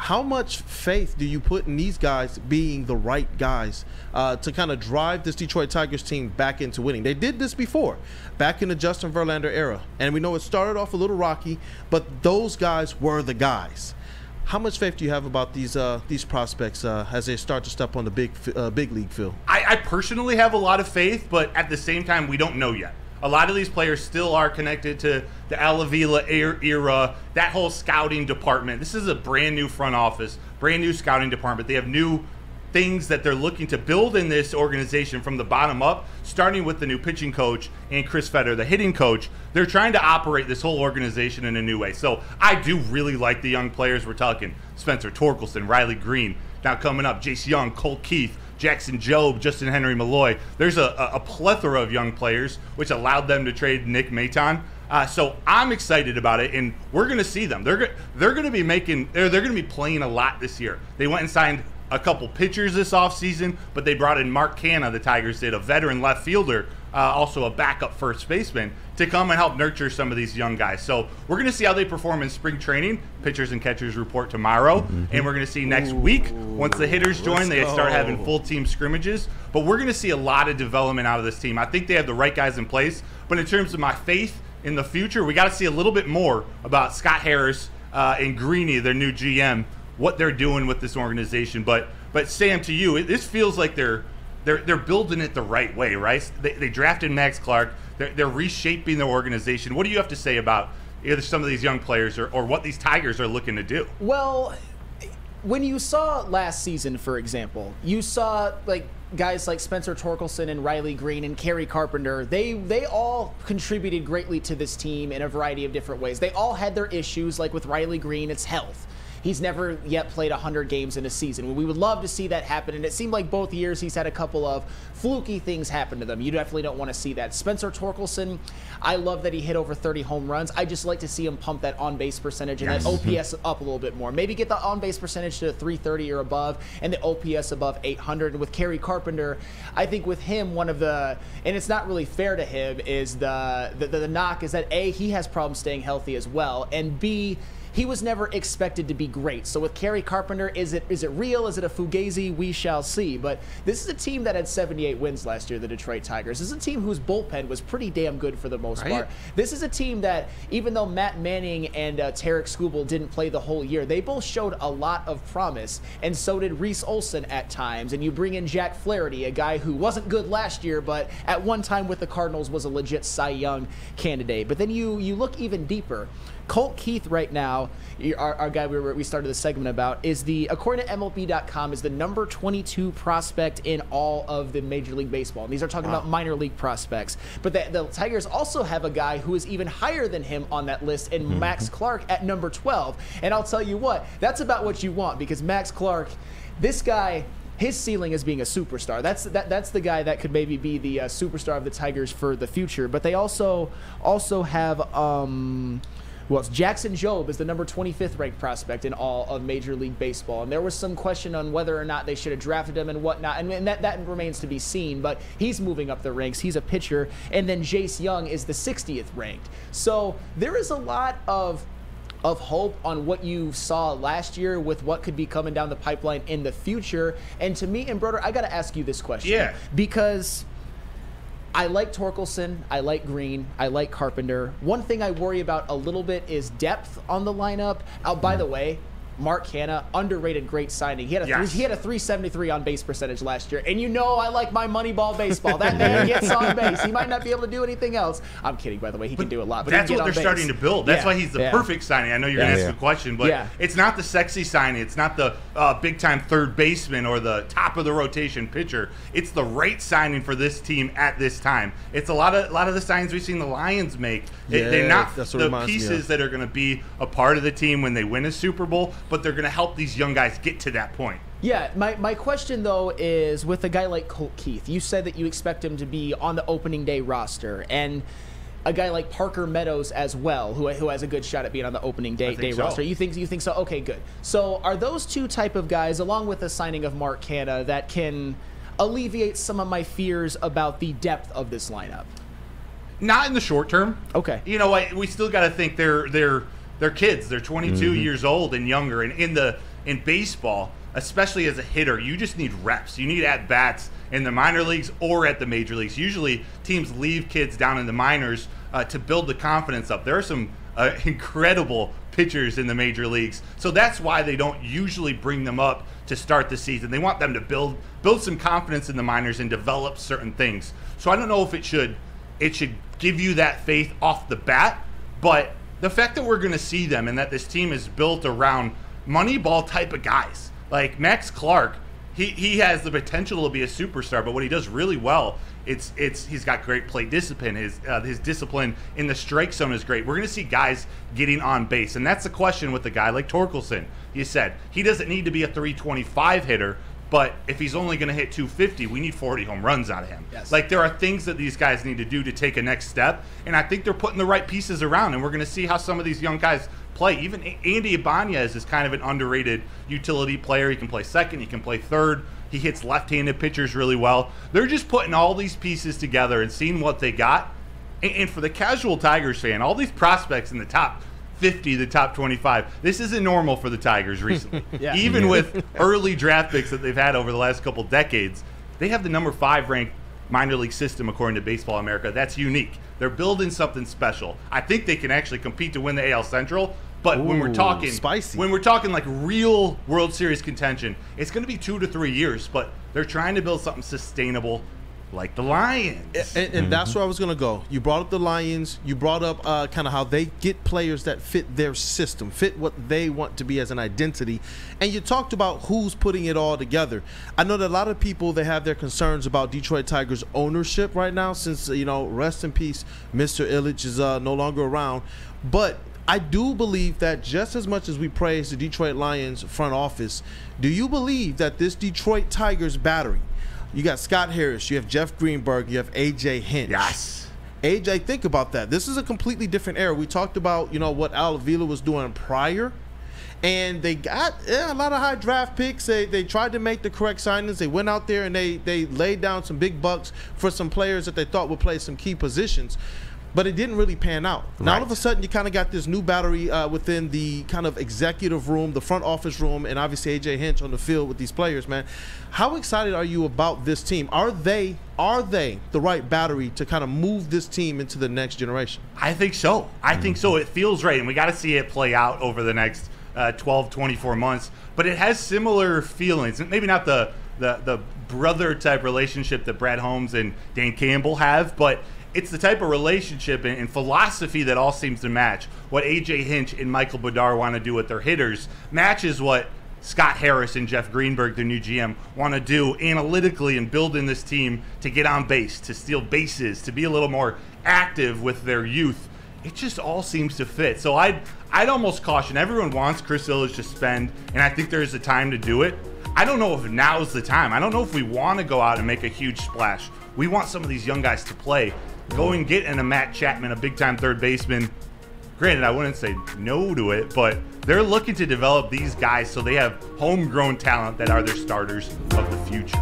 how much faith do you put in these guys being the right guys to kind of drive this Detroit Tigers team back into winning? They did this before, back in the Justin Verlander era, and we know it started off a little rocky, but those guys were the guys. How much faith do you have about these prospects as they start to step on the big league field? I personally have a lot of faith, but at the same time, we don't know yet. A lot of these players still are connected to the Alavila era, that whole scouting department. This is a brand new front office, brand new scouting department. They have new things that they're looking to build in this organization from the bottom up, starting with the new pitching coach and Chris Fetter, the hitting coach. They're trying to operate this whole organization in a new way. So I do really like the young players. We're talking Spencer Torkelson, Riley Green. Now coming up, Jace Young, Colt Keith, Jackson Jobe, Justin Henry Malloy. There's a plethora of young players, which allowed them to trade Nick Maton. So I'm excited about it, and we're going to see them. They're going to be they're going to be playing a lot this year. They went and signed a couple pitchers this offseason, but they brought in Mark Canha, the Tigers did, a veteran left fielder, also a backup first baseman, to come and help nurture some of these young guys. So we're going to see how they perform in spring training. Pitchers and catchers report tomorrow, and we're going to see next week, once the hitters join, they start having full team scrimmages. But we're going to see a lot of development out of this team. I think they have the right guys in place, but in terms of my faith in the future, we got to see a little bit more about Scott Harris and Greeny, their new GM, what they're doing with this organization. But Sam, to you, this feels like they're building it the right way, right? They drafted Max Clark. They're reshaping their organization. What do you have to say about either some of these young players or what these Tigers are looking to do? Well, when you saw last season, for example, you saw guys like Spencer Torkelson and Riley Green and Kerry Carpenter. They all contributed greatly to this team in a variety of different ways. They all had their issues, like with Riley Green, it's health. He's never yet played 100 games in a season. We would love to see that happen, and it seemed like both years he's had a couple of fluky things happen to them. You definitely don't want to see that. Spencer Torkelson, I love that he hit over 30 home runs. I just like to see him pump that on-base percentage and that OPS up a little bit more. Maybe get the on-base percentage to 330 or above and the OPS above 800. And with Kerry Carpenter, I think with him, one of the, and it's not really fair to him, is the knock is that A, he has problems staying healthy as well, and B, he was never expected to be great. So with Kerry Carpenter, is it real? Is it a fugazi? We shall see. But this is a team that had 78 wins last year, the Detroit Tigers. This is a team whose bullpen was pretty damn good for the most part. This is a team that, even though Matt Manning and Tarek Skubal didn't play the whole year, they both showed a lot of promise, and so did Reese Olson at times. And you bring in Jack Flaherty, a guy who wasn't good last year, but at one time with the Cardinals was a legit Cy Young candidate. But then you look even deeper. Colt Keith right now, our guy we started the segment about, is according to MLB.com, is the number 22 prospect in all of the Major League Baseball. And these are talking about minor league prospects. But the Tigers also have a guy who is even higher than him on that list, and Max Clark at number 12. And I'll tell you what, that's about what you want, because Max Clark, this guy, his ceiling is being a superstar. That's the guy that could maybe be the superstar of the Tigers for the future. But they also have well, Jackson Jobe is the number 25th ranked prospect in all of Major League Baseball. And there was some question on whether or not they should have drafted him and whatnot. And that remains to be seen. But he's moving up the ranks. He's a pitcher. And then Jace Young is the 60th ranked. So there is a lot of hope on what you saw last year with what could be coming down the pipeline in the future. And to me, and Broder, I got to ask you this question. Yeah. Because I like Torkelson, I like Green, I like Carpenter. One thing I worry about a little bit is depth on the lineup. By the way, Mark Canha, underrated, great signing. He had a 373 on base percentage last year. And you know I like my Moneyball baseball. That man gets on base. He might not be able to do anything else. I'm kidding, by the way. He can do a lot. But that's what they're starting to build. That's why he's the perfect signing. I know you're going to ask a question, but it's not the sexy signing. It's not the big-time third baseman or the top-of-the-rotation pitcher. It's the right signing for this team at this time. It's a lot of the signings we've seen the Lions make. They're not the pieces that are going to be a part of the team when they win a Super Bowl, but they're going to help these young guys get to that point. Yeah, my question, though, is with a guy like Colt Keith, you said that you expect him to be on the opening day roster, and a guy like Parker Meadows as well, who has a good shot at being on the opening day roster. You think so? Okay, good. So are those two type of guys, along with the signing of Mark Canha, that can alleviate some of my fears about the depth of this lineup? Not in the short term. Okay. You know what? We still got to think they're kids. They're 22 years old and younger. And in in baseball, especially as a hitter, you just need reps. You need at-bats in the minor leagues or at the major leagues. Usually teams leave kids down in the minors to build the confidence up. There are some incredible pitchers in the major leagues, so that's why they don't usually bring them up to start the season. They want them to build some confidence in the minors and develop certain things. So I don't know if it should give you that faith off the bat, but the fact that we're going to see them and that this team is built around Moneyball type of guys, like Max Clark, he has the potential to be a superstar, but what he does really well, he's got great plate discipline. His discipline in the strike zone is great. We're going to see guys getting on base, and that's the question with a guy like Torkelson. You said he doesn't need to be a 325 hitter, but if he's only going to hit 250, we need 40 home runs out of him. Yes. Like, there are things that these guys need to do to take a next step, and I think they're putting the right pieces around, and we're going to see how some of these young guys play. Even Andy Ibanez is kind of an underrated utility player. He can play second, he can play third. He hits left-handed pitchers really well. They're just putting all these pieces together and seeing what they got. And for the casual Tigers fan, all these prospects in the top 50, the top 25, this isn't normal for the Tigers recently. Even with early draft picks that they've had over the last couple decades, they have the number 5 ranked minor league system according to Baseball America. That's unique. They're building something special. I think they can actually compete to win the AL Central. But when we're talking spicy. When we're talking like real World Series contention, it's going to be 2 to 3 years. But they're trying to build something sustainable, like the Lions. And that's where I was going to go. You brought up the Lions. You brought up kind of how they get players that fit their system, fit what they want to be as an identity. And you talked about who's putting it all together. I know that a lot of people, they have their concerns about Detroit Tigers ownership right now since, rest in peace, Mr. Ilitch is no longer around. But I do believe that just as much as we praise the Detroit Lions front office, do you believe that this Detroit Tigers battery, you got Scott Harris, you have Jeff Greenberg, you have A.J. Hinch. Yes. A.J., think about that. This is a completely different era. We talked about, what Al Avila was doing prior, and they got a lot of high draft picks. They tried to make the correct signings. They went out there and they laid down some big bucks for some players that they thought would play some key positions. But it didn't really pan out. Now, all of a sudden, you kind of got this new battery within the kind of executive room, the front office room, and obviously A.J. Hinch on the field with these players, man. How excited are you about this team? Are they the right battery to kind of move this team into the next generation? I think so. I think so. It feels right, and we got to see it play out over the next 12, 24 months. But it has similar feelings. Maybe not the brother-type relationship that Brad Holmes and Dan Campbell have, but it's the type of relationship and philosophy that all seems to match. What A.J. Hinch and Michael Bedard want to do with their hitters matches what Scott Harris and Jeff Greenberg, their new GM, want to do analytically and building this team to get on base, to steal bases, to be a little more active with their youth. It just all seems to fit. So I'd almost caution. Everyone wants Chris Ilitch to spend, and I think there's a time to do it. I don't know if now's the time. I don't know if we want to go out and make a huge splash. We want some of these young guys to play. Go and get in a Matt Chapman, a big-time third baseman. Granted, I wouldn't say no to it, but they're looking to develop these guys so they have homegrown talent that are their starters of the future.